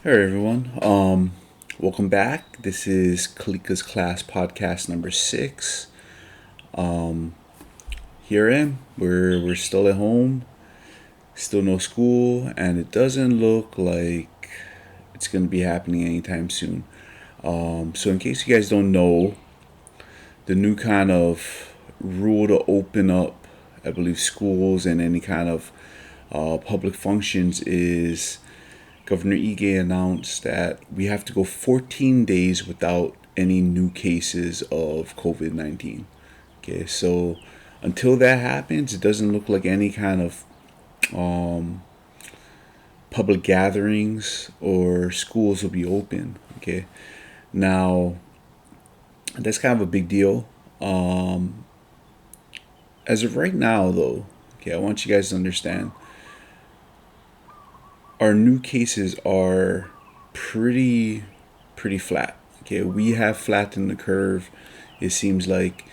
Hey everyone. Welcome back. This is Calica's class podcast number 6. Um, Here I am. We're still at home, still no school, and it doesn't look like it's gonna be happening anytime soon. So in case you guys don't know, the new kind of rule to open up, I believe, schools and any kind of public functions is Governor Ige announced that we have to go 14 days without any new cases of COVID-19. Okay, so until that happens, it doesn't look like any kind of um, public gatherings or schools will be open. Okay, now that's kind of a big deal. Um, as of right now, though, okay, I want you guys to understand our new cases are pretty pretty flat. Okay, we have flattened the curve. It seems like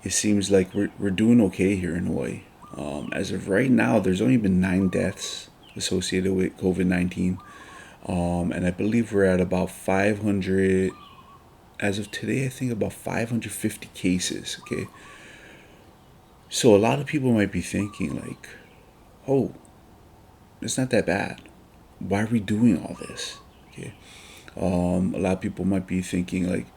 we're doing okay here in Hawaii. As of right now, there's only been 9 deaths associated with COVID-19, and I believe we're at about 500 as of today. I think about 550 cases. Okay, so a lot of people might be thinking like, "Oh, it's not that bad. Why are we doing all this?" Okay, a lot of people might be thinking like,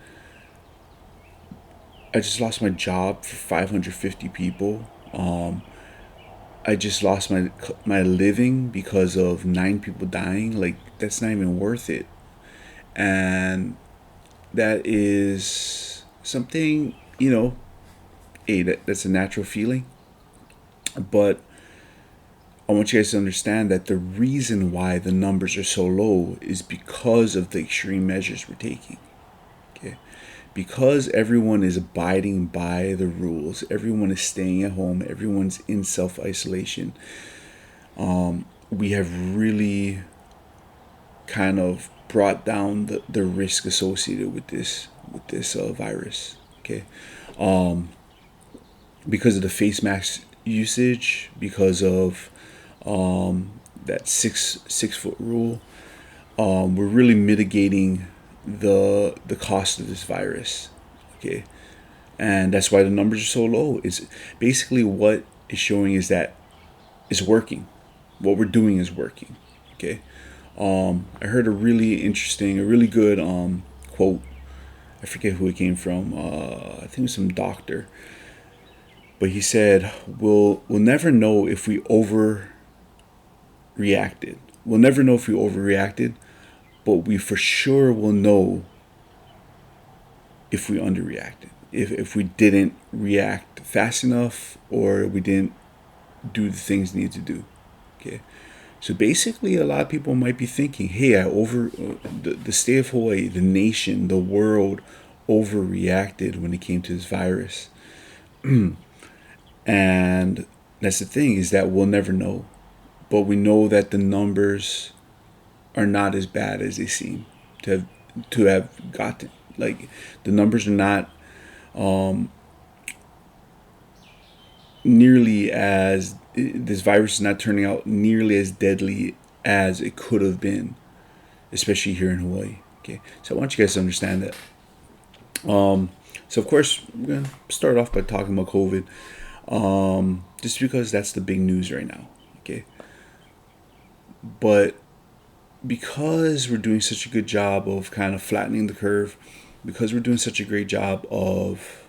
I just lost my job for 550 people. I just lost my living because of 9 people dying. Like, that's not even worth it. And that is something, hey, that's a natural feeling. But I want you guys to understand that the reason why the numbers are so low is because of the extreme measures we're taking. Okay, because everyone is abiding by the rules, everyone is staying at home, everyone's in self isolation. We have really kind of brought down the risk associated with this virus. Okay, um, because of the face mask usage, because of that six foot rule, we're really mitigating the cost of this virus. Okay, and that's why the numbers are so low. Is basically what is showing is that it's working. What we're doing is working. Okay, I heard a really interesting, a really good quote. I forget who it came from. I think it was some doctor, but he said, "We'll never know if we overreacted. We'll never know if we overreacted, but we for sure will know if we underreacted. If we didn't react fast enough, or we didn't do the things needed to do." Okay, so basically, a lot of people might be thinking, "Hey, the state of Hawaii, the nation, the world overreacted when it came to this virus." And that's the thing, is that we'll never know, but we know that the numbers are not as bad as they seem to have gotten. Like, the numbers are not nearly as this virus is not turning out nearly as deadly as it could have been, especially here in Hawaii. Okay, so I want you guys to understand that. So of course we're gonna start off by talking about COVID, just because that's the big news right now. Okay, but because we're doing such a good job of kind of flattening the curve, because we're doing such a great job of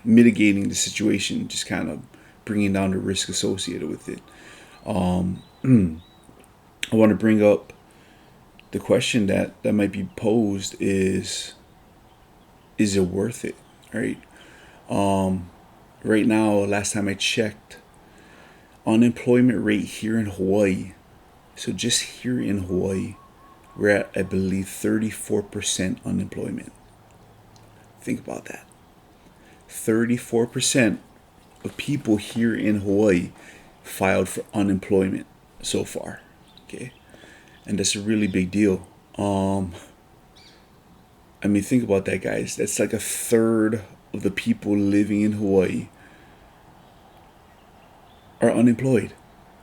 mitigating the situation, just kind of bringing down the risk associated with it. I want to bring up the question that might be posed is it worth it? Right? Right now, last time I checked, unemployment rate here in Hawaii, so just here in Hawaii, we're at, I believe, 34% unemployment. Think about that. 34% of people here in Hawaii filed for unemployment so far. Okay, and that's a really big deal. I mean, think about that, guys. That's like a third of the people living in Hawaii are unemployed.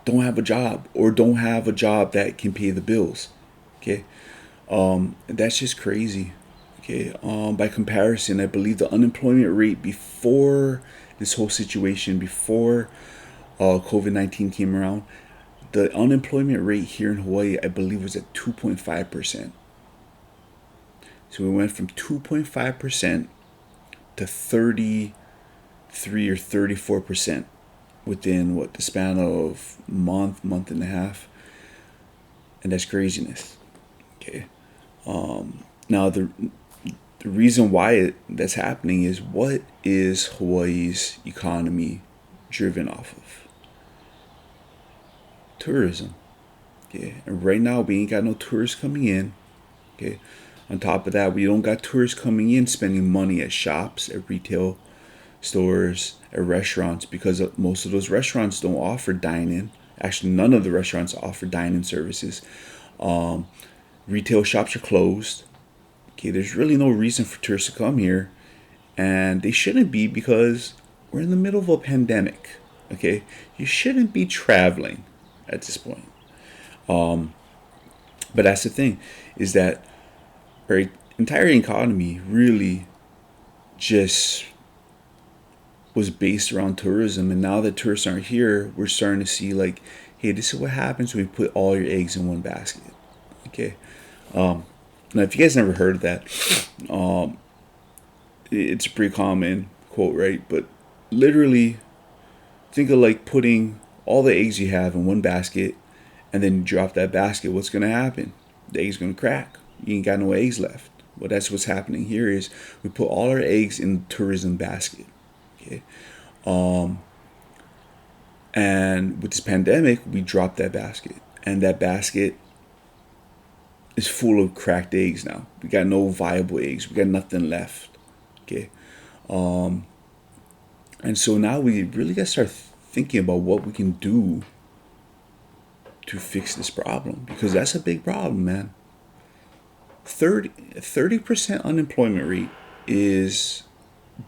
don't have a job or don't have a job that can pay the bills. Okay. That's just crazy. Okay. By comparison, I believe the unemployment rate before this whole situation, before COVID-19 came around, the unemployment rate here in Hawaii, I believe, was at 2.5%. So we went from 2.5% to 33 or 34% within what, the span of month and a half. And that's craziness. Okay. Now the reason why that's happening is, what is Hawaii's economy driven off of? Tourism. Okay. And right now we ain't got no tourists coming in. Okay. On top of that, we don't got tourists coming in spending money at shops, at retail stores, at restaurants, because most of those restaurants don't offer dine-in. Actually, none of the restaurants offer dine-in services. Retail shops are closed. Okay, there's really no reason for tourists to come here, and they shouldn't be, because we're in the middle of a pandemic. Okay, you shouldn't be traveling at this point. But that's the thing, is that our entire economy really just was based around tourism, and now that tourists aren't here, we're starting to see, like, hey, this is what happens when we put all your eggs in one basket. Okay. Now, if you guys never heard of that, it's a pretty common quote, right? But literally, think of like putting all the eggs you have in one basket, and then you drop that basket. What's going to happen? The egg's going to crack. You ain't got no eggs left. Well, that's what's happening here, is we put all our eggs in the tourism basket. Okay. And with this pandemic, we dropped that basket, and that basket is full of cracked eggs now. We got no viable eggs. We got nothing left. Okay. And so now we really got to start thinking about what we can do to fix this problem, because that's a big problem, man. 30% unemployment rate is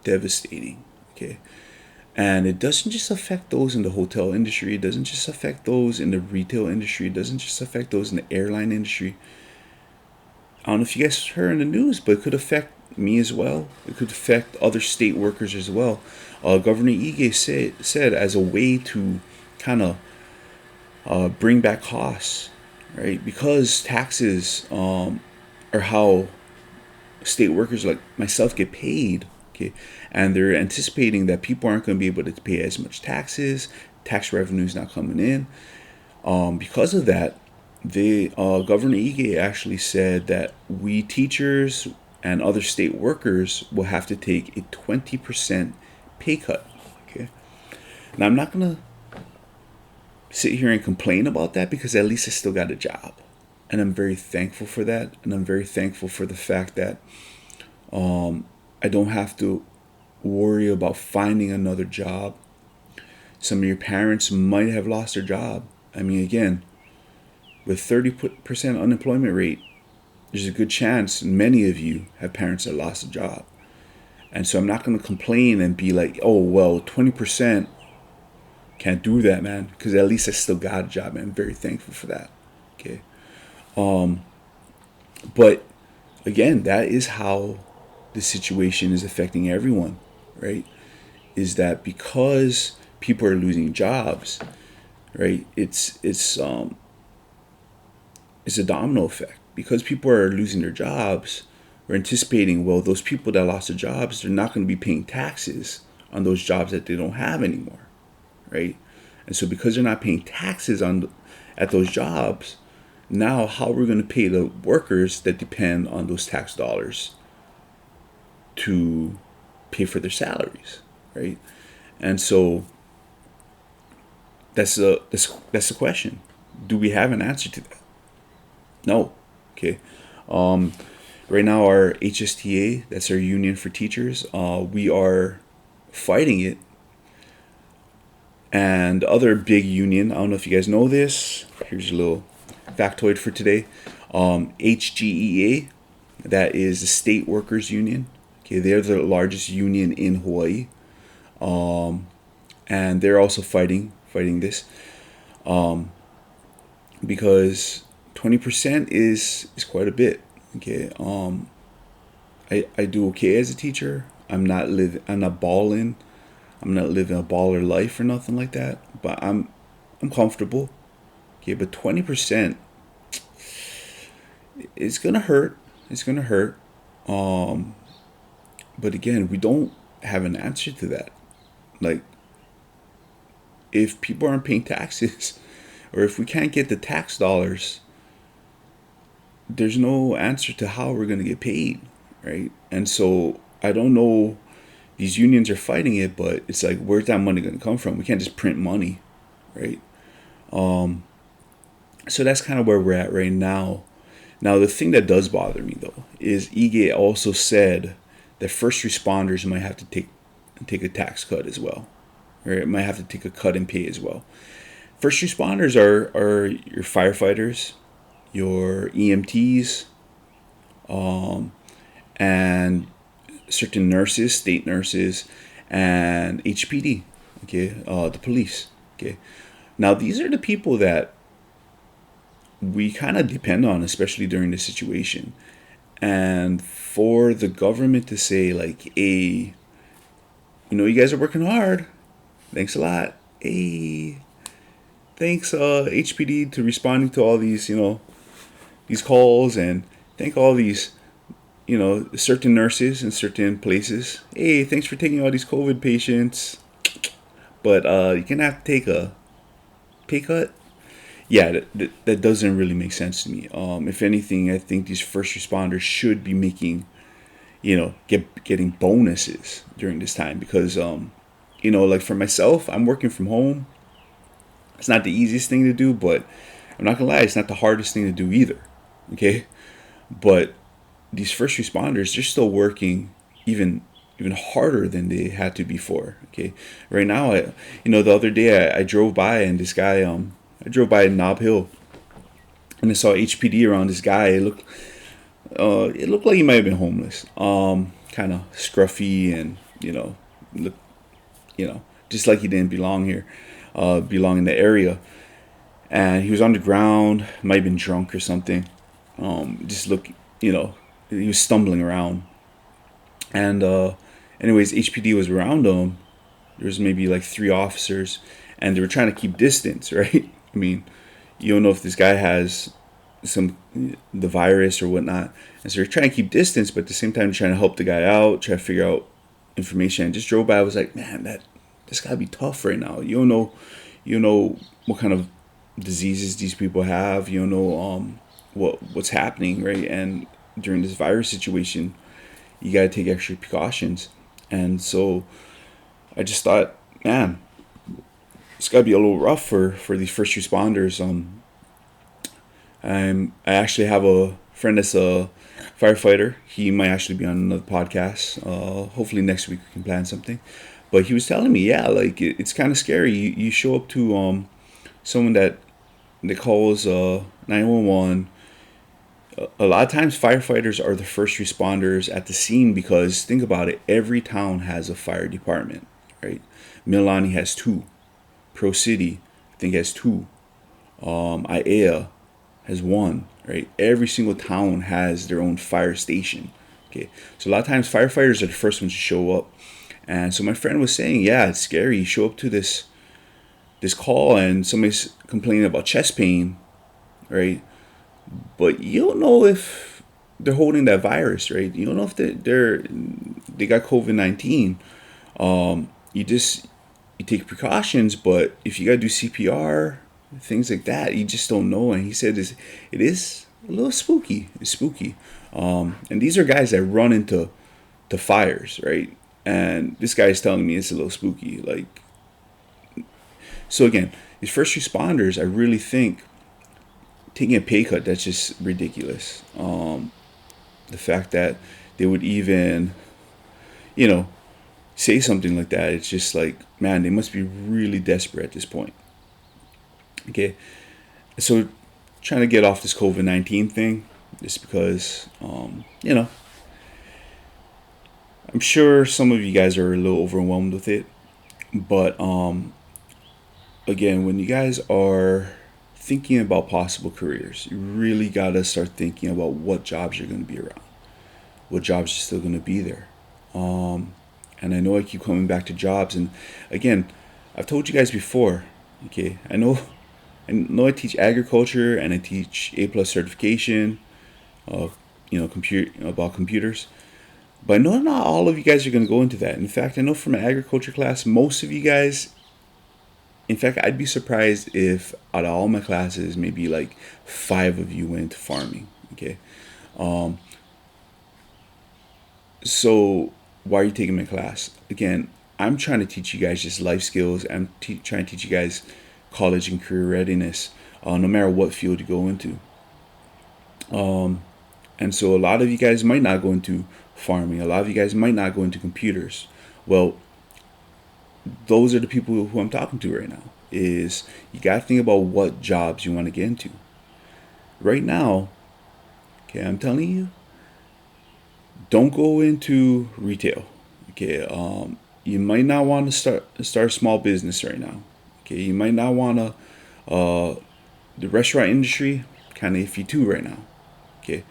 devastating. Okay. And it doesn't just affect those in the hotel industry. It doesn't just affect those in the retail industry. It doesn't just affect those in the airline industry. I don't know if you guys heard in the news, but it could affect me as well. It could affect other state workers as well. Governor Ige said as a way to kind of bring back costs, right? Because taxes are how state workers like myself get paid. Okay, and they're anticipating that people aren't going to be able to pay as much taxes. Tax revenue is not coming in. Because of that, Governor Ige actually said that we teachers and other state workers will have to take a 20% pay cut. Okay, now I'm not going to sit here and complain about that, because at least I still got a job, and I'm very thankful for that, and I'm very thankful for the fact that I don't have to worry about finding another job. Some of your parents might have lost their job. I mean, again, with 30% unemployment rate, there's a good chance many of you have parents that lost a job. And so I'm not going to complain and be like, oh, well, 20% can't do that, man, because at least I still got a job, and I'm very thankful for that. Okay. But again, that is how the situation is affecting everyone, right? Is that because people are losing jobs, right? It's a domino effect. Because people are losing their jobs, we're anticipating, well, those people that lost their jobs, they're not going to be paying taxes on those jobs that they don't have anymore, right? And so because they're not paying taxes at those jobs, now how are we going to pay the workers that depend on those tax dollars to pay for their salaries, right? And so that's the question. Do we have an answer to that? No. Okay. Right now, our HSTA, that's our union for teachers, we are fighting it. And the other big union, I don't know if you guys know this, here's a little factoid for today. HGEA, that is the State Workers Union. Okay, they're the largest union in Hawaii. And they're also fighting this. because 20% is quite a bit. Okay. I do okay as a teacher. I'm not balling. I'm not living a baller life or nothing like that. But I'm comfortable. Okay, but 20%, it's gonna hurt. It's gonna hurt. Um, but again, we don't have an answer to that. Like, if people aren't paying taxes, or if we can't get the tax dollars, there's no answer to how we're gonna get paid, right? And so I don't know. These unions are fighting it, but it's like, where's that money gonna come from? We can't just print money, right? So that's kind of where we're at right now. Now, the thing that does bother me though is EGA also said that first responders might have to take a tax cut as well, right? It might have to take a cut in pay as well. First responders are your firefighters, your EMTs, and certain nurses, state nurses, and HPD. Okay, the police. Okay, now these are the people that we kind of depend on, especially during this situation. And for the government to say like, "Hey, you guys are working hard. Thanks a lot. Hey, thanks HPD to responding to all these these calls, and thank all these certain nurses in certain places. Hey, thanks for taking all these COVID patients, but you're gonna have to take a pay cut." Yeah, that doesn't really make sense to me. If anything, I think these first responders should be making, getting bonuses during this time because, like for myself, I'm working from home. It's not the easiest thing to do, but I'm not gonna lie, it's not the hardest thing to do either. Okay, but these first responders, they're still working even harder than they had to before. Okay, right now, the other day I drove by and this guy, I drove by Nob Hill and I saw HPD around this guy. It looked like he might have been homeless. Kind of scruffy and look, just like he didn't belong here, belong in the area. And he was on the ground, might have been drunk or something. Just look, he was stumbling around. And anyways, HPD was around him. There was maybe like 3 officers, and they were trying to keep distance, right? I mean, you don't know if this guy has the virus or whatnot, and so they're trying to keep distance, but at the same time trying to help the guy out, try to figure out information. And just drove by. I was like, man, this gotta be tough right now. You don't know what kind of diseases these people have. You don't know what's happening, right? And during this virus situation, you gotta take extra precautions. And so I just thought, man, it's got to be a little rough for these first responders. I actually have a friend that's a firefighter. He might actually be on another podcast. Hopefully next week we can plan something. But he was telling me, yeah, like it's kind of scary. You show up to someone that calls 911. A lot of times firefighters are the first responders at the scene because think about it. Every town has a fire department, right? Mililani has 2. Pro City, I think, has 2. Iea has 1, right? Every single town has their own fire station. Okay, so a lot of times firefighters are the first ones to show up. And so my friend was saying, yeah, it's scary. You show up to this call and somebody's complaining about chest pain, right? But you don't know if they're holding that virus, right? You don't know if they got COVID-19. You take precautions, but if you gotta do CPR, things like that, you just don't know. And he said it is a little spooky. It's spooky. And these are guys that run into fires, right? And this guy is telling me it's a little spooky. Like, so again, these first responders, I really think taking a pay cut, that's just ridiculous. The fact that they would even, say something like that, it's just like, man, they must be really desperate at this point. Okay, so trying to get off this COVID-19 thing, just because, I'm sure some of you guys are a little overwhelmed with it, but again, when you guys are thinking about possible careers, you really got to start thinking about what jobs you're going to be around, what jobs are still going to be there. And I know I keep coming back to jobs, and again, I've told you guys before. Okay, I teach agriculture and I teach A+ certification, about computers. But I know not all of you guys are going to go into that. In fact, I know from an agriculture class, most of you guys. In fact, I'd be surprised if out of all my classes, maybe like 5 of you went into farming. Okay, so why are you taking my class? Again, I'm trying to teach you guys just life skills. I'm trying to teach you guys college and career readiness, no matter what field you go into. And so a lot of you guys might not go into farming. A lot of you guys might not go into computers. Well, those are the people who I'm talking to right now. Is you got to think about what jobs you want to get into. Right now, okay, I'm telling you, don't go into retail. Okay, you might not want to start a small business right now. Okay, you might not want to. The restaurant industry kind of iffy too right now. Okay,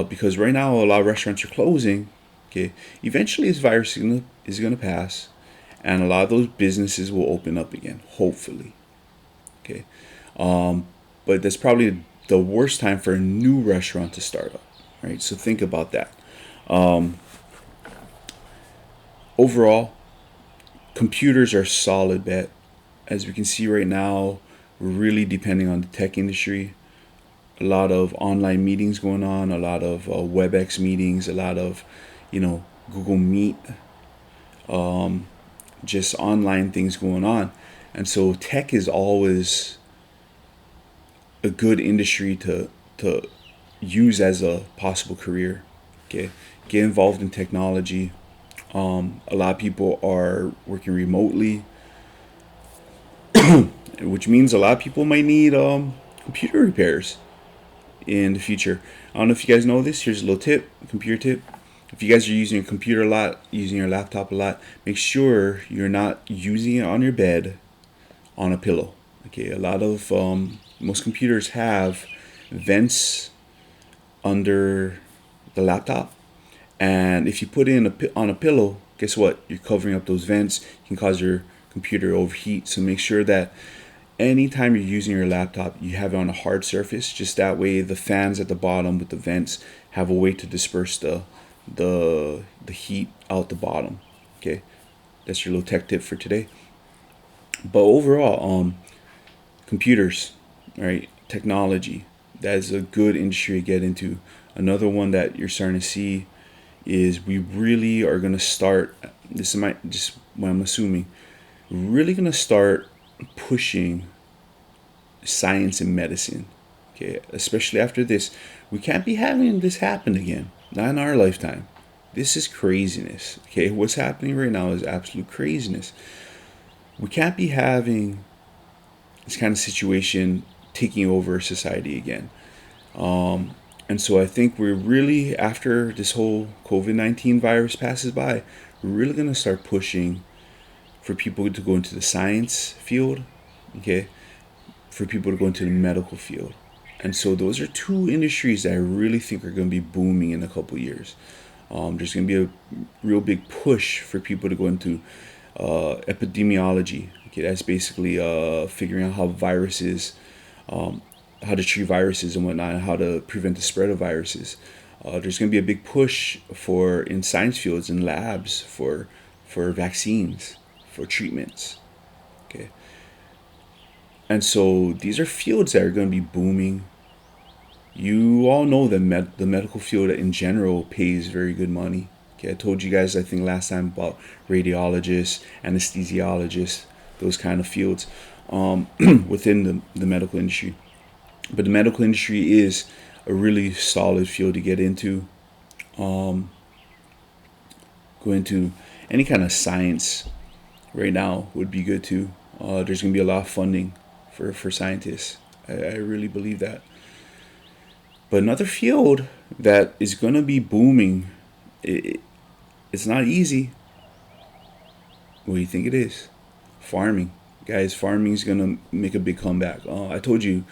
because right now a lot of restaurants are closing. Okay, eventually this virus is gonna pass, and a lot of those businesses will open up again, hopefully. Okay, but that's probably the worst time for a new restaurant to start up, right? So think about that. Overall, computers are a solid bet. As we can see right now, we're really depending on the tech industry. A lot of online meetings going on, a lot of WebEx meetings, a lot of, Google Meet, just online things going on. And so tech is always a good industry to use as a possible career. Okay, get involved in technology. A lot of people are working remotely, which means a lot of people might need computer repairs in the future. I don't know if you guys know this. Here's a little tip, a computer tip. If you guys are using your computer a lot, using your laptop a lot, make sure you're not using it on your bed on a pillow. Okay, a lot of most computers have vents under the laptop, and if you put it on a pillow, guess what? You're covering up those vents. You can cause your computer to overheat. So make sure that anytime you're using your laptop, you have it on a hard surface. Just that way, the fans at the bottom with the vents have a way to disperse the heat out the bottom. Okay, that's your little tech tip for today. But overall, computers, right? Technology. That is a good industry to get into. Another one that you're starting to see is we really are going to start. This is just what I'm assuming. We're really going to start pushing science and medicine. Okay, especially after this, we can't be having this happen again. Not in our lifetime. This is craziness. Okay, what's happening right now is absolute craziness. We can't be having this kind of situation taking over society again. And so I think we're really, after this whole COVID-19 virus passes by, we're really going to start pushing for people to go into the science field, okay, for people to go into the medical field. And so those are two industries that I really think are going to be booming in a couple years. There's going to be a real big push for people to go into epidemiology. Okay, that's basically figuring out how viruses, how to treat viruses and whatnot, and how to prevent the spread of viruses. There's going to be a big push in science fields and labs for vaccines, for treatments. Okay, and so these are fields that are going to be booming. You all know that the medical field in general pays very good money. Okay, I told you guys, I think last time, about radiologists, anesthesiologists, those kind of fields within the medical industry. But the medical industry is a really solid field to get into. Go into any kind of science right now would be good too. There's going to be a lot of funding for scientists. I really believe that. But another field that is going to be booming, it's not easy. What do you think it is? Farming. Guys, farming is gonna make a big comeback. I told you,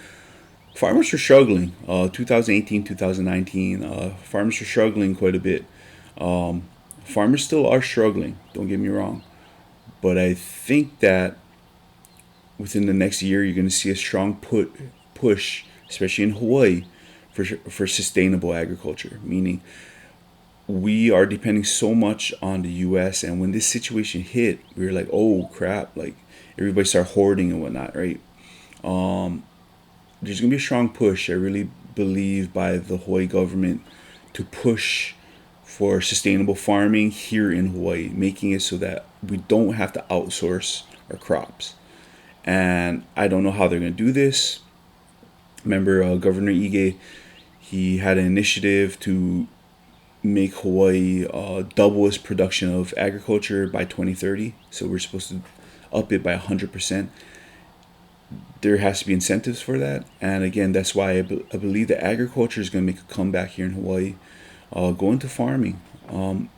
farmers are struggling. 2018, 2019, farmers are struggling quite a bit. Um, Farmers still are struggling. Don't get me wrong, but I think that within the next year, you're gonna see a strong push, especially in Hawaii, for sustainable agriculture. Meaning, we are depending so much on the U.S. And when this situation hit, we were like, oh crap! Like everybody started hoarding and whatnot, right? Um, there's gonna be a strong push. I really believe by the Hawaii government to push for sustainable farming here in Hawaii, making it so that we don't have to outsource our crops. And I don't know how they're gonna do this. Remember, Governor Ige, he had an initiative to make Hawaii double its production of agriculture by 2030. So we're supposed to up it by 100%. There has to be incentives for that. And again, that's why I believe that agriculture is going to make a comeback here in Hawaii. Go into farming.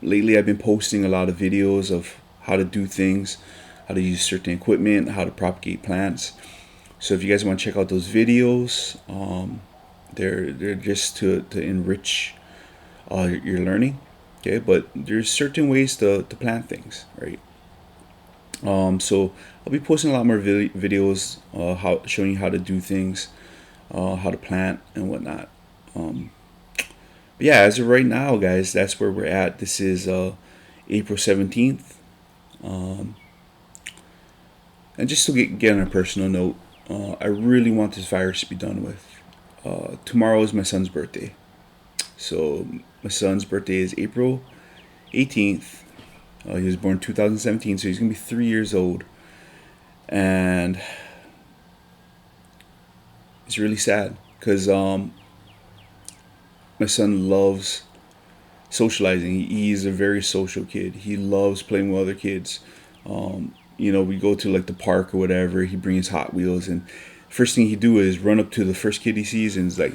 Lately, I've been posting a lot of videos of how to do things, how to use certain equipment, how to propagate plants. So if you guys want to check out those videos, they're just to enrich your learning. Okay, but there's certain ways to plant things, right? So I'll be posting a lot more videos, how showing you how to do things, how to plant and whatnot. But yeah, as of right now, guys, that's where we're at. This is April 17th. Um, and just to get on a personal note, I really want this virus to be done with. Tomorrow is my son's birthday. So my son's birthday is April 18th. He was born 2017, so he's gonna be 3 years old, and it's really sad because my son loves socializing. He's a very social kid. He loves playing with other kids. We go to like the park or whatever. He brings Hot Wheels, and first thing he do is run up to the first kid he sees and is like,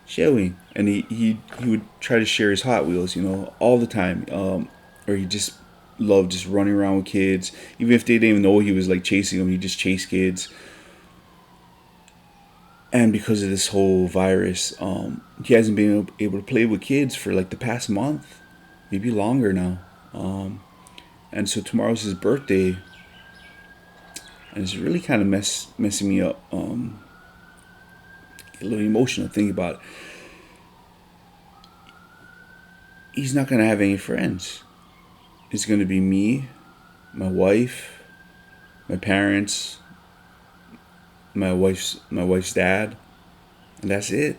"Sharing," and he would try to share his Hot Wheels, all the time. Or he just loved just running around with kids, even if they didn't even know he was like chasing them. He just chased kids. And because of this whole virus, he hasn't been able to play with kids for like the past month, maybe longer now. And so tomorrow's his birthday, and it's really kind of messing me up. A little emotional thinking about it. He's not gonna have any friends. It's gonna be me, my wife, my parents, my wife's dad, and that's it.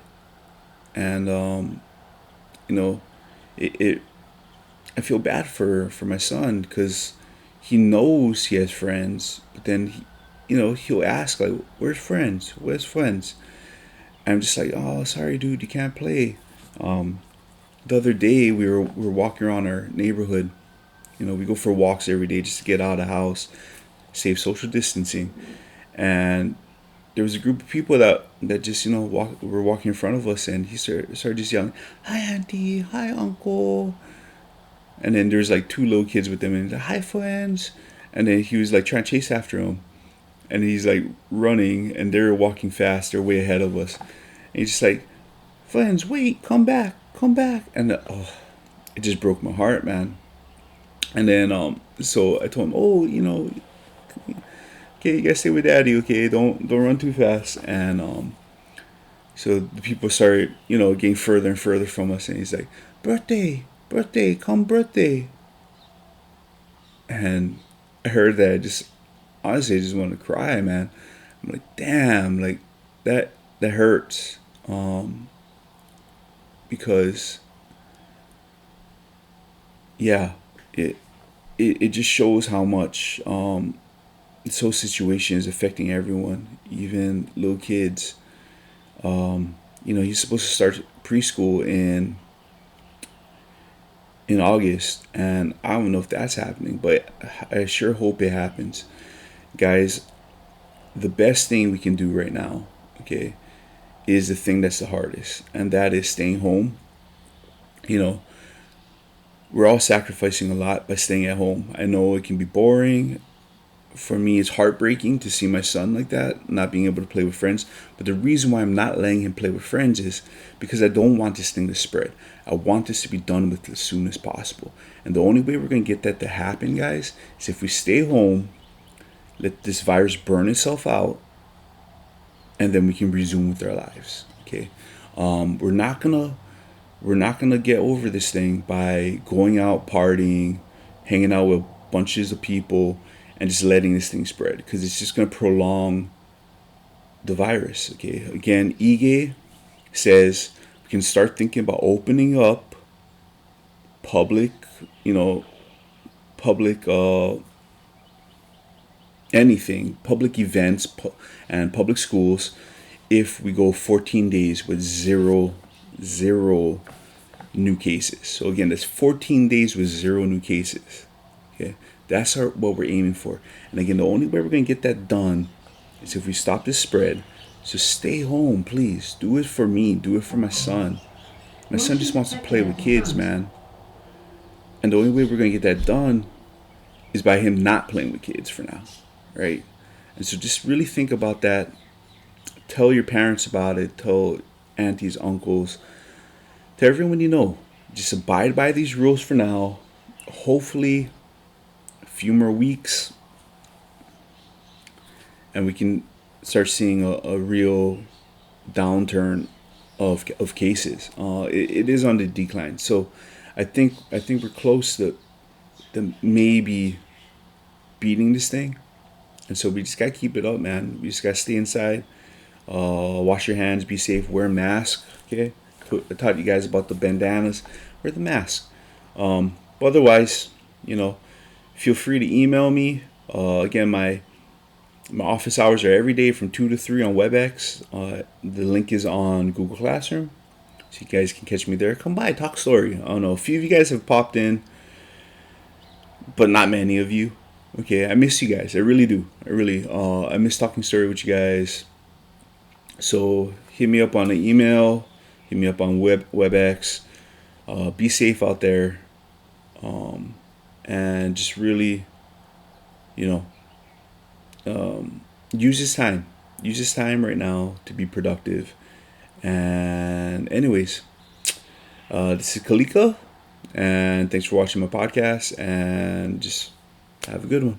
And you know, it I feel bad for my son because he knows he has friends, but then he'll ask like, "Where's friends? Where's friends?" And I'm just like, "Oh, sorry, dude, you can't play." The other day we were walking around our neighborhood. We go for walks every day just to get out of the house, save social distancing, and there was a group of people that just were walking in front of us, and he started just yelling, "Hi, auntie! Hi, uncle!" And then there's like two little kids with them, and he's like, "Hi, friends!" And then he was like trying to chase after him, and he's like running, and they're walking fast, they're way ahead of us, and he's just like, "Friends, wait, come back, come back!" And it just broke my heart, man. And then so I told him, "Oh, okay, you gotta stay with daddy, okay? Don't run too fast." And so the people started, getting further and further from us, and he's like, "Birthday, birthday, come birthday." And I heard that, honestly, I just wanted to cry, man. I'm like, damn, like that hurts, because yeah, it just shows how much this whole situation is affecting everyone, even little kids. He's supposed to start preschool in August, and I don't know if that's happening, but I sure hope it happens. Guys, the best thing we can do right now, okay, is the thing that's the hardest, and that is staying home. You know, we're all sacrificing a lot by staying at home. I know it can be boring, for me, it's heartbreaking to see my son like that, not being able to play with friends. But the reason why I'm not letting him play with friends is because I don't want this thing to spread. I want this to be done with as soon as possible. And the only way we're going to get that to happen, guys, is if we stay home, let this virus burn itself out, and then we can resume with our lives. Okay, we're not gonna get over this thing by going out partying, hanging out with bunches of people, and just letting this thing spread, because it's just gonna prolong the virus. Okay, again, Ige says we can start thinking about opening up public, public anything, public events and public schools, if we go 14 days with zero new cases. So again, that's 14 days with 0 new cases. Okay, that's what we're aiming for. And again, the only way we're going to get that done is if we stop this spread. So stay home, please. Do it for me. Do it for my son. My son just wants to play with kids, man. And the only way we're going to get that done is by him not playing with kids for now, right? And so just really think about that. Tell your parents about it. Tell aunties, uncles, to everyone you know. Just abide by these rules for now. Hopefully, a few more weeks, and we can start seeing a real downturn of cases. It is on the decline. So I think we're close to maybe beating this thing. And so we just gotta keep it up, man. We just gotta stay inside, wash your hands, be safe, wear a mask. Okay, I taught you guys about the bandanas. Wear the mask. Otherwise, feel free to email me. Again, my office hours are every day from 2 to 3 on WebEx. The link is on Google Classroom, so you guys can catch me there. Come by, talk story. I don't know, a few of you guys have popped in, but not many of you. Okay, I miss you guys. I really do. I miss talking story with you guys. So hit me up on the email. Hit me up on WebEx. Be safe out there. And just really, use this time. Use this time right now to be productive. And anyways, this is Calica. And thanks for watching my podcast. And just have a good one.